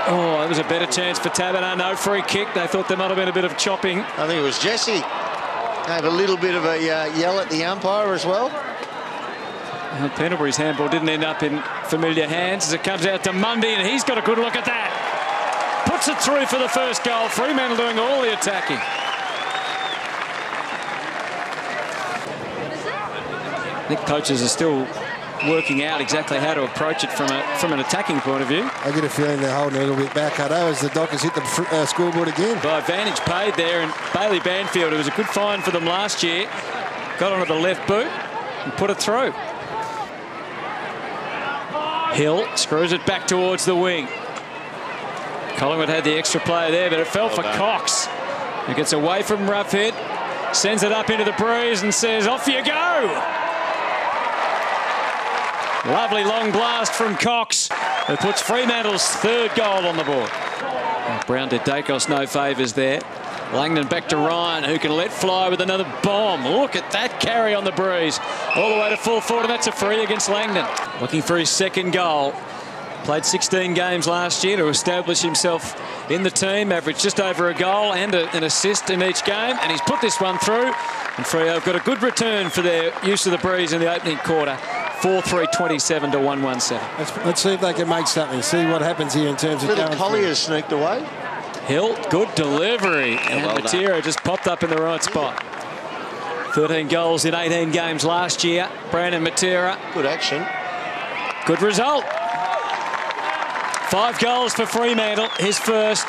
Oh, that was a better chance for Taberner. No free kick. They thought there might have been a bit of chopping. I think it was Jesse. Gave a little bit of a yell at the umpire as well. Well, Pendlebury's handball didn't end up in familiar hands as it comes out to Mundy, and he's got a good look at that. Puts it through for the first goal. Fremantle doing all the attacking. I think coaches are still working out exactly how to approach it from an attacking point of view. I get a feeling they're holding a little bit back, Hutto, as the Dockers hit the scoreboard again. By advantage paid there, and Bailey Banfield, it was a good find for them last year, got onto the left boot and put it through. Hill screws it back towards the wing. Collingwood had the extra player there, but it fell for Cox. He gets away from Roughhead, sends it up into the breeze and says, off you go! Lovely long blast from Cox. It puts Fremantle's third goal on the board. Brown did Dacos no favours there. Langdon back to Ryan, who can let fly with another bomb. Look at that carry on the breeze. All the way to full forward, and that's a free against Langdon. Looking for his second goal. Played 16 games last year to establish himself in the team. Averaged just over a goal and an assist in each game. And he's put this one through. And Freo have got a good return for their use of the breeze in the opening quarter. 4-3-27 to 1-1-7. Let's see if they can make something. See what happens here in terms of Little Collier sneaked away. Hill, good delivery. And well Matera just popped up in the right spot. 13 goals in 18 games last year. Brandon Matera. Good action. Good result. 5 goals for Fremantle, his first.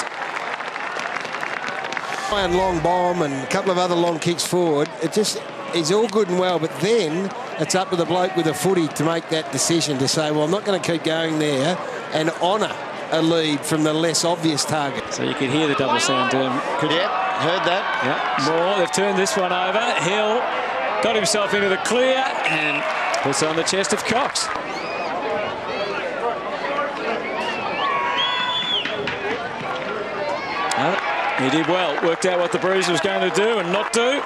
And long bomb and a couple of other long kicks forward. It just is all good and well, but then it's up to the bloke with a footy to make that decision to say, well, I'm not going to keep going there and honour a lead from the less obvious target. So you could hear the double sound to him. Yep, heard that. Yep, more. They've turned this one over. Hill got himself into the clear and puts on the chest of Cox. He did well. Worked out what the breeze was going to do and not do.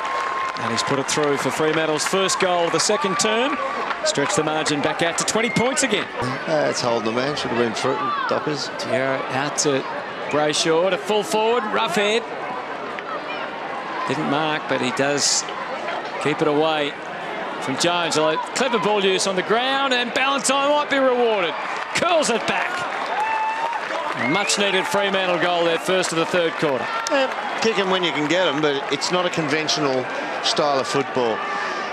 And he's put it through for Fremantle's first goal of the second term. Stretch the margin back out to 20 points again. It's holding the man. Should have been for Dockers. Tierra out to Brayshaw to full forward. Roughhead. Didn't mark, but he does keep it away from Jones. Clever ball use on the ground, and Ballantyne might be rewarded. Curls it back. A much-needed Fremantle goal there, first of the third quarter. Kick them when you can get them, but it's not a conventional style of football.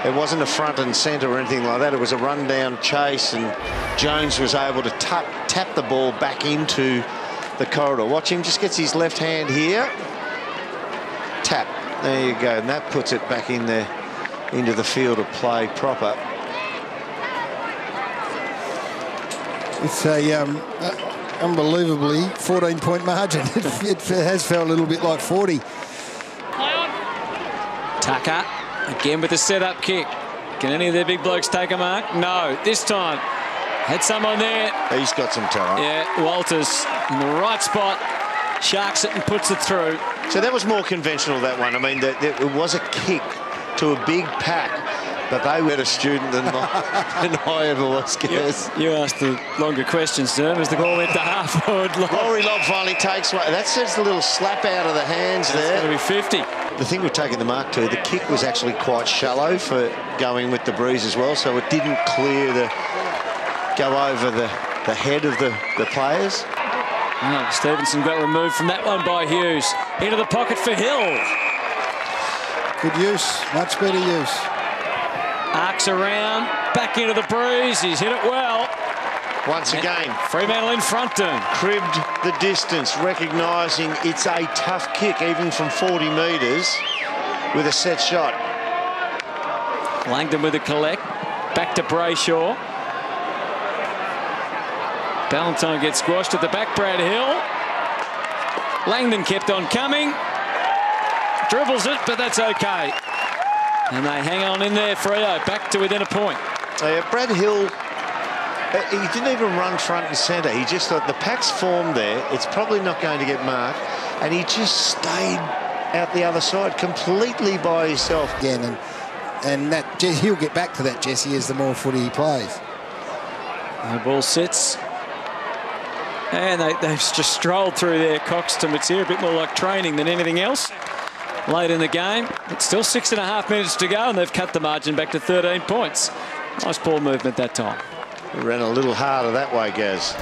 It wasn't a front and centre or anything like that. It was a run-down chase, and Jones was able to tap the ball back into the corridor. Watch him, just gets his left hand here. Tap. There you go, and that puts it back in there into the field of play proper. It's a unbelievably 14-point margin. It has felt a little bit like 40. Tucker again with the set-up kick. Can any of their big blokes take a mark? No. This time had someone there. He's got some talent. Yeah, Walters in the right spot, sharks it and puts it through. So that was more conventional, that one. I mean, it was a kick to a big pack, but they were a student than I ever was, guys. You asked the longer questions, Derm, as the ball went to half-forward. Rory Lobb finally takes one. That sets a little slap out of the hands there. It's going to be 50. The thing with taking the mark too, the kick was actually quite shallow for going with the breeze as well, so it didn't go over the head of the players. Oh, Stevenson got removed from that one by Hughes. Into the pocket for Hill. Good use, much better use. Arcs around, back into the breeze. He's hit it well. Once again, Fremantle in front to him. Cribbed the distance, recognising it's a tough kick, even from 40 metres, with a set shot. Langdon with a collect. Back to Brayshaw. Ballantyne gets squashed at the back. Brad Hill. Langdon kept on coming. Dribbles it, but that's okay. And they hang on in there, Freo, back to within a point. Brad Hill, he didn't even run front and centre. He just thought the pack's formed there. It's probably not going to get marked. And he just stayed out the other side completely by himself. Again, and that he'll get back to that, Jesse, as the more footy he plays. The ball sits. And they've just strolled through there, Cox to Matsir, a bit more like training than anything else. Late in the game, it's still 6.5 minutes to go, and they've cut the margin back to 13 points. Nice ball movement that time. Ran a little harder that way, Gaz.